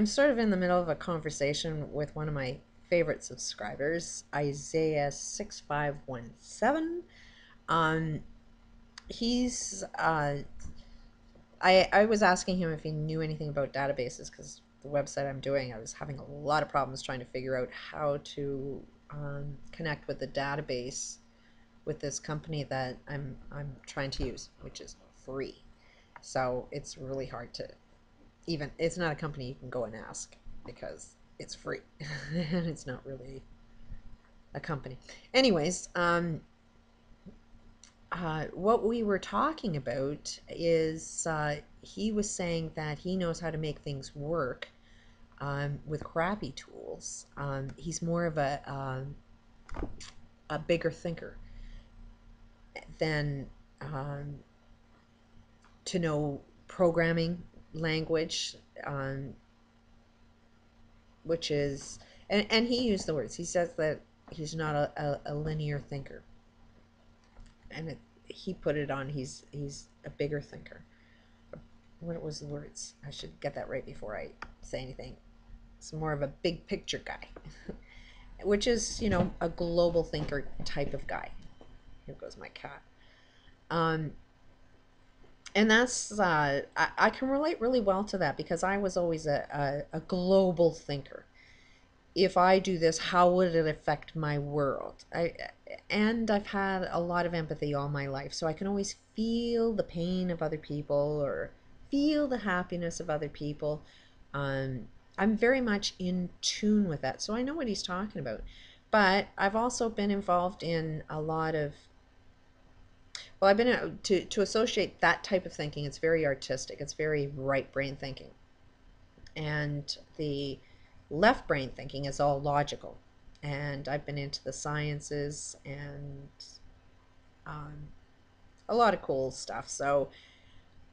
I'm sort of in the middle of a conversation with one of my favorite subscribers, Isaiah6517. Um, he's I was asking him if he knew anything about databases because the website I'm doing, I was having a lot of problems trying to figure out how to connect with the database with this company that I'm trying to use, which is free. So it's really hard to even, it's not a company you can go and ask because it's free and it's not really a company. Anyways, what we were talking about is he was saying that he knows how to make things work with crappy tools. He's more of a bigger thinker than um, to know programming language, um, which is, and he used the words. He says that he's not a linear thinker, and he put it on. He's a bigger thinker. What was the words? I should get that right before I say anything. It's more of a big picture guy, which is, a global thinker type of guy. Here goes my cat. Um, and that's I can relate really well to that because I was always a global thinker. If I do this, how would it affect my world? And I've had a lot of empathy all my life, so I can always feel the pain of other people or feel the happiness of other people. Um, I'm very much in tune with that, so I know what he's talking about. But I've also been involved in a lot of, well, I've been to associate that type of thinking. It's very artistic. It's very right brain thinking, and the left brain thinking is all logical. And I've been into the sciences and um, a lot of cool stuff. So,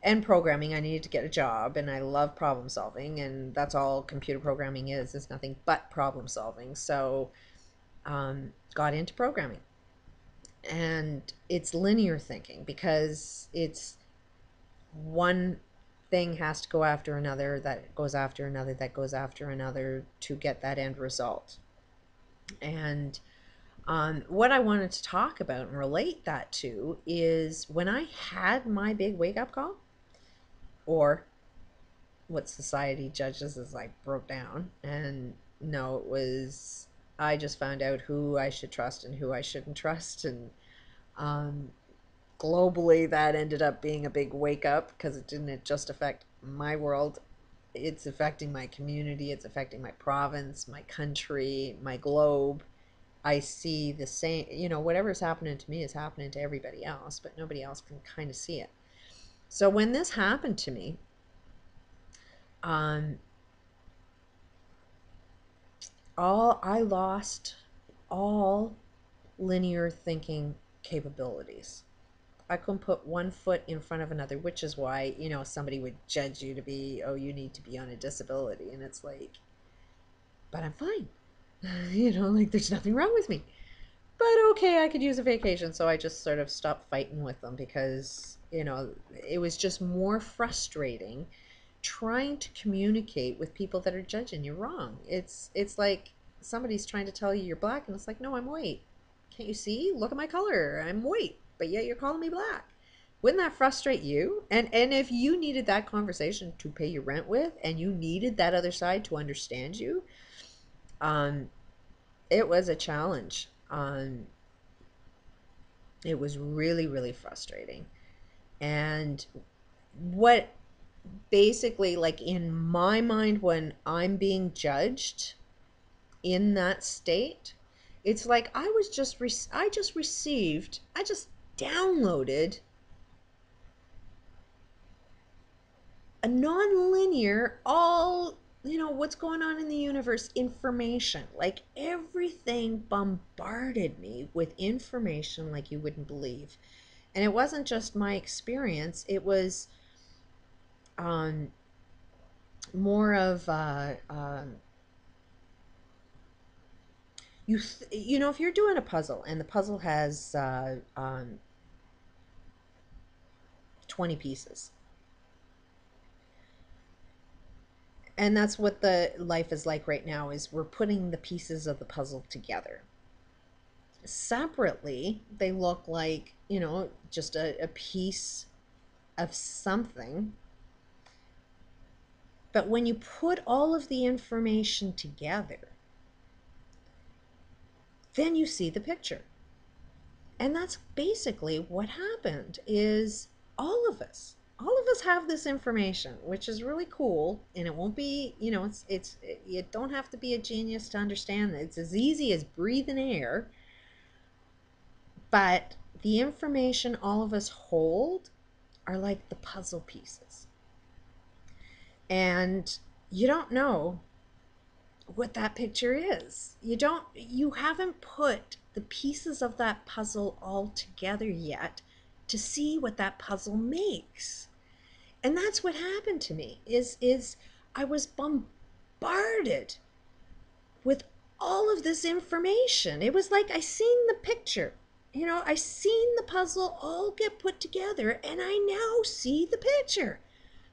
and programming, I needed to get a job, and I love problem solving, and that's all computer programming is. It's nothing but problem solving. So, got into programming, and it's linear thinking because it's one thing has to go after another, that goes after another, that goes after another to get that end result. And what I wanted to talk about and relate that to is when I had my big wake up call, or what society judges as I broke down. And no, it was, I just found out who I should trust and who I shouldn't trust. And um, globally, that ended up being a big wake up because it didn't just affect my world. It's affecting my community, it's affecting my province, my country, my globe. I see the same, whatever's happening to me is happening to everybody else, but nobody else can kind of see it. So when this happened to me, um, all I lost all linear thinking capabilities. I couldn't put one foot in front of another, which is why, somebody would judge you to be, oh, you need to be on a disability. And it's like, but I'm fine. Like there's nothing wrong with me. But okay, I could use a vacation. So I just sort of stopped fighting with them because, it was just more frustrating trying to communicate with people that are judging you wrong. It's like somebody's trying to tell you you're black and it's like, no, I'm white. Can't you see? Look at my color. I'm white, but yet you're calling me black. Wouldn't that frustrate you? And if you needed that conversation to pay your rent with and you needed that other side to understand you, um, it was a challenge. It was really, really frustrating. And what basically, like in my mind, when I'm being judged in that state, it's like I just downloaded a non-linear, all, what's going on in the universe information. Like everything bombarded me with information like you wouldn't believe. And it wasn't just my experience, it was um, more of if you're doing a puzzle and the puzzle has 20 pieces, And that's what the life is like right now, is we're putting the pieces of the puzzle together. Separately, they look like, just a piece of something. But when you put all of the information together, then you see the picture. And that's basically what happened. Is all of us have this information, which is really cool. And it won't be, you don't have to be a genius to understand that. It's as easy as breathing air. But the information all of us hold are like the puzzle pieces. And you don't know what that picture is. You haven't put the pieces of that puzzle all together yet to see what that puzzle makes. And that's what happened to me, is I was bombarded with all of this information. It was like I seen the picture. I seen the puzzle all get put together, and I now see the picture.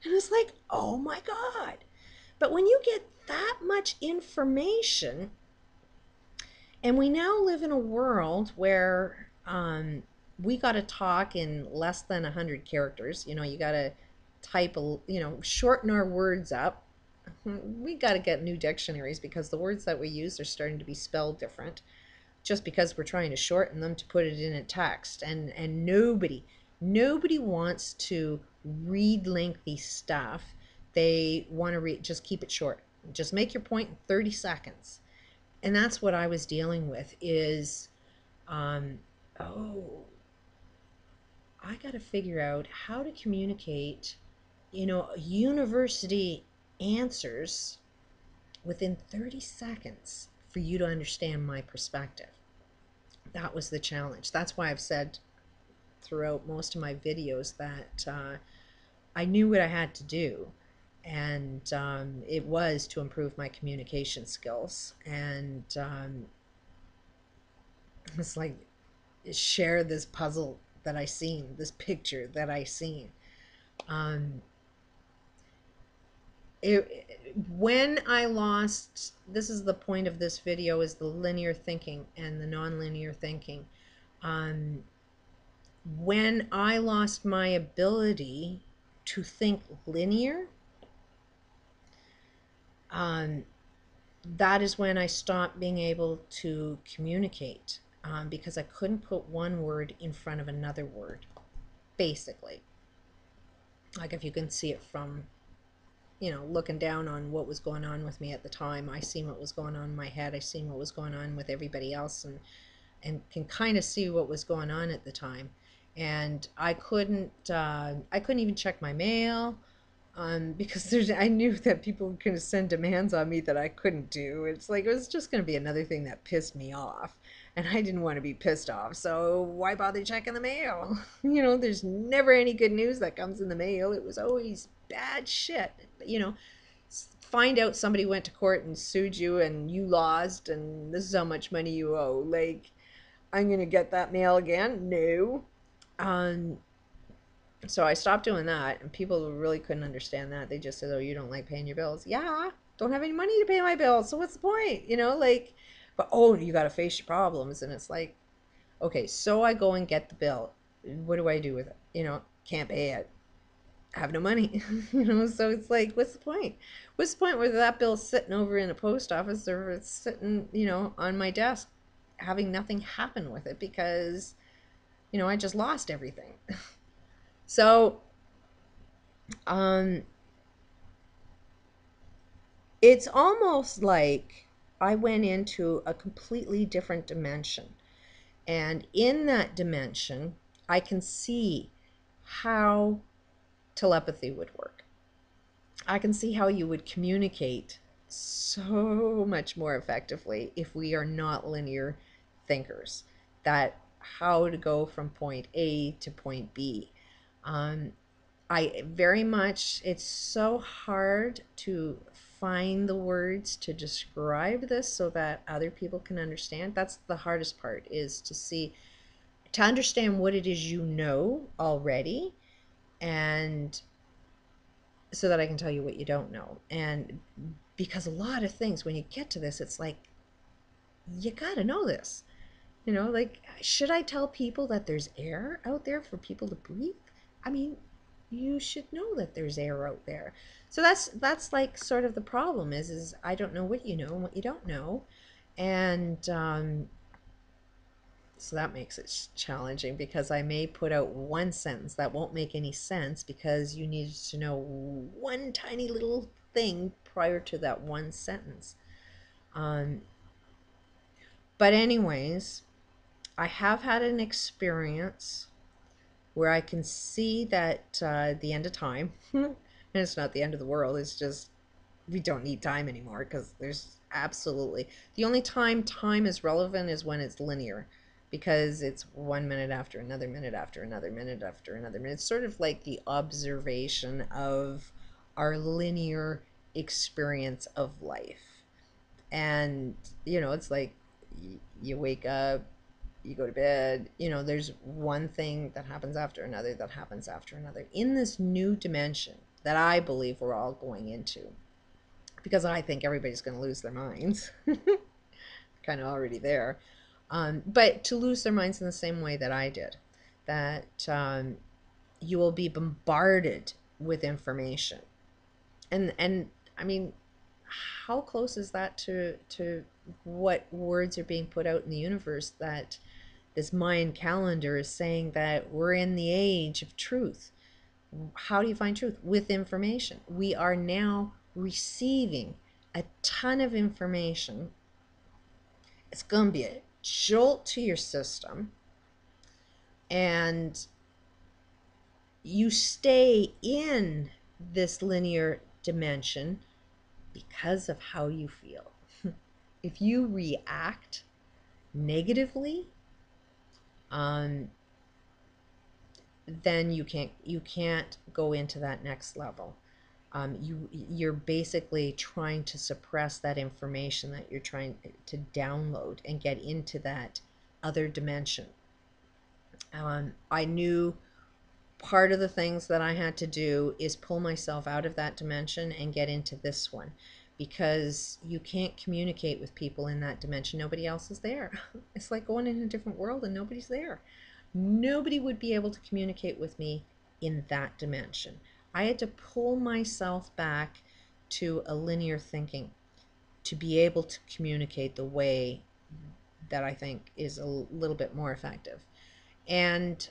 And it's like, oh my God. But when you get that much information, and we now live in a world where we got to talk in less than 100 characters. You got to type, shorten our words up. We got to get new dictionaries, because the words that we use are starting to be spelled different, just because we're trying to shorten them to put it in a text. And nobody wants to read lengthy stuff. They want to read, just keep it short. Just make your point in 30 seconds. And that's what I was dealing with, is, I got to figure out how to communicate, university answers within 30 seconds for you to understand my perspective. That was the challenge. That's why I've said throughout most of my videos that I knew what I had to do. And it was to improve my communication skills. And it's like, share this puzzle that I seen, this picture that I seen. When I lost, this is the point of this video, is the linear thinking and the non-linear thinking. When I lost my ability to think linear, that is when I stopped being able to communicate, because I couldn't put one word in front of another word, basically. Like, if you can see it from, looking down on what was going on with me at the time, I seen what was going on in my head, I seen what was going on with everybody else, and can kind of see what was going on at the time. And I couldn't even check my mail. Because I knew that people were going to send demands on me that I couldn't do. It's like, it was just going to be another thing that pissed me off, and I didn't want to be pissed off, so why bother checking the mail? There's never any good news that comes in the mail. It was always bad shit. Find out somebody went to court and sued you and you lost, and this is how much money you owe. Like, I'm going to get that mail again? No. So I stopped doing that, and people really couldn't understand that. They just said, oh, you don't like paying your bills. Yeah, don't have any money to pay my bills, so what's the point? But oh, you got to face your problems. And it's like, okay, so I go and get the bill. What do I do with it? Can't pay it. Have no money. So it's like, what's the point? What's the point whether that bill's sitting over in a post office or it's sitting, on my desk, having nothing happen with it, because, I just lost everything. So, it's almost like I went into a completely different dimension. And in that dimension, I can see how telepathy would work. I can see how you would communicate so much more effectively if we are not linear thinkers. That how to go from point A to point B. I very much, it's so hard to find the words to describe this so that other people can understand. That's the hardest part, is to understand what it is already, and so that I can tell you what you don't know. And because a lot of things, when you get to this, it's like, you got to know this. Like, should I tell people that there's air out there for people to breathe? I mean, you should know that there's air out there. So that's like sort of the problem is I don't know what you know and what you don't know. And so that makes it challenging, because I may put out one sentence that won't make any sense because you needed to know one tiny little thing prior to that one sentence. Um, but anyways, I have had an experience where I can see that the end of time, and it's not the end of the world, it's just we don't need time anymore, because there's absolutely, the only time is relevant is when it's linear, because it's 1 minute after another minute after another minute after another minute. It's sort of like the observation of our linear experience of life. And it's like you wake up, you go to bed, there's one thing that happens after another that happens after another in this new dimension that I believe we're all going into, because I think everybody's going to lose their minds. Kind of already there. But to lose their minds in the same way that I did, that you will be bombarded with information. And I mean, how close is that to what words are being put out in the universe, that this Mayan calendar is saying that we're in the age of truth? How do you find truth? With information. We are now receiving a ton of information. It's going to be a jolt to your system, and you stay in this linear dimension because of how you feel. If you react negatively, then you can't go into that next level. You're basically trying to suppress that information that you're trying to download and get into that other dimension. I knew part of the things that I had to do is pull myself out of that dimension and get into this one, because you can't communicate with people in that dimension. Nobody else is there. It's like going in a different world and nobody's there. Nobody would be able to communicate with me in that dimension. I had to pull myself back to a linear thinking to be able to communicate the way that I think is a little bit more effective. And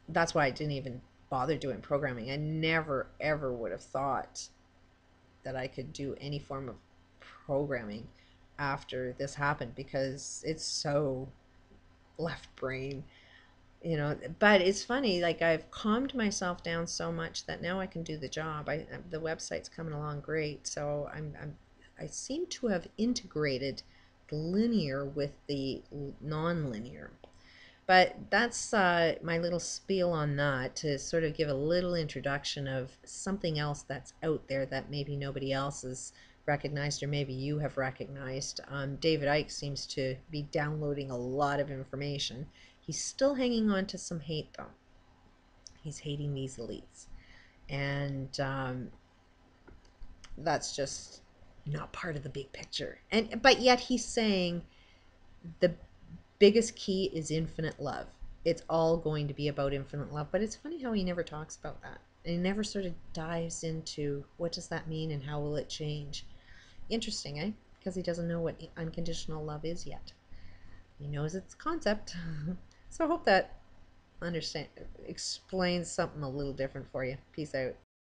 that's why I didn't even bother doing programming. I never ever would have thought that I could do any form of programming after this happened, because it's so left brain. But it's funny, like, I've calmed myself down so much that now I can do the job. The website's coming along great, so I seem to have integrated the linear with the non-linear. But that's my little spiel on that, to sort of give a little introduction of something else that's out there that maybe nobody else has recognized, or maybe you have recognized. David Icke seems to be downloading a lot of information. He's still hanging on to some hate, though. He's hating these elites. And that's just not part of the big picture. But yet he's saying the biggest key is infinite love. It's all going to be about infinite love. But it's funny how he never talks about that. And he never sort of dives into what does that mean and how will it change. Interesting, eh? Because he doesn't know what unconditional love is yet. He knows its concept. So I hope that explains something a little different for you. Peace out.